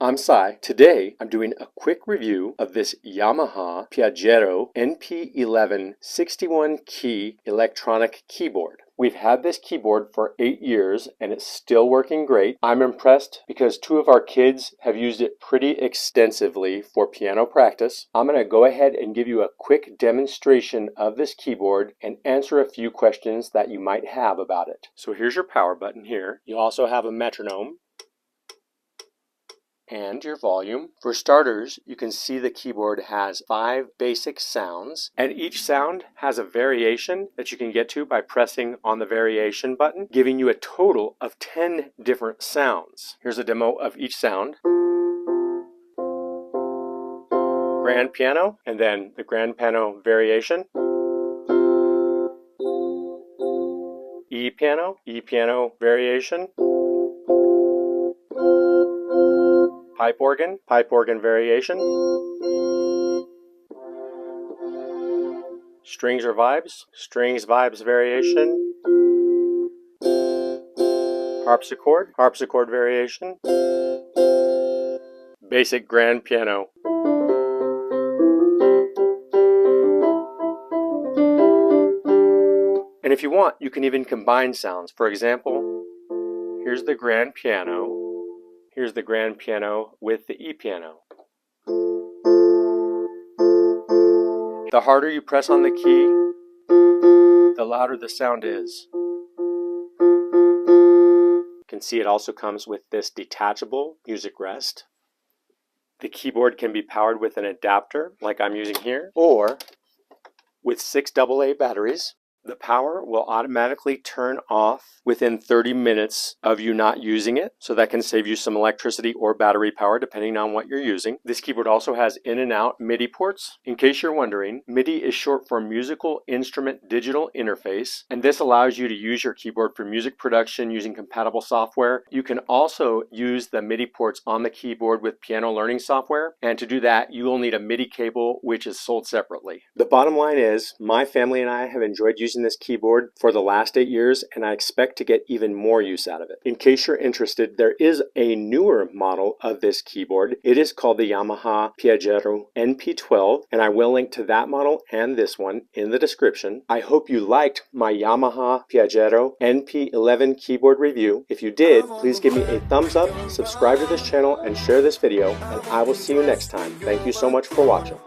I'm Sai. Today I'm doing a quick review of this Yamaha Piaggero NP-11 61 key electronic keyboard. We've had this keyboard for 8 years and it's still working great. I'm impressed because 2 of our kids have used it pretty extensively for piano practice. I'm going to go ahead and give you a quick demonstration of this keyboard and answer a few questions that you might have about it. So here's your power button here. You also have a metronome and your volume. For starters, you can see the keyboard has 5 basic sounds, and each sound has a variation that you can get to by pressing on the variation button, giving you a total of 10 different sounds. Here's a demo of each sound. Grand piano, and then the grand piano variation. E piano variation. Pipe organ variation. Strings or vibes, vibes variation. Harpsichord variation. Basic grand piano. And if you want, you can even combine sounds. For example, here's the grand piano. Here's the grand piano with the E piano. The harder you press on the key, the louder the sound is. You can see it also comes with this detachable music rest. The keyboard can be powered with an adapter like I'm using here, or with 6 AA batteries. The power will automatically turn off within 30 minutes of you not using it, so that can save you some electricity or battery power depending on what you're using. This keyboard also has in and out MIDI ports. In case you're wondering, MIDI is short for Musical Instrument Digital Interface, and this allows you to use your keyboard for music production using compatible software. You can also use the MIDI ports on the keyboard with piano learning software, and to do that you will need a MIDI cable, which is sold separately. The bottom line is, my family and I have enjoyed using this keyboard for the last 8 years, and I expect to get even more use out of it. In case you're interested, there is a newer model of this keyboard. It is called the Yamaha Piaggero NP-12, and I will link to that model and this one in the description. I hope you liked my Yamaha Piaggero NP-11 keyboard review. If you did, please give me a thumbs up, subscribe to this channel, and share this video, and I will see you next time. Thank you so much for watching.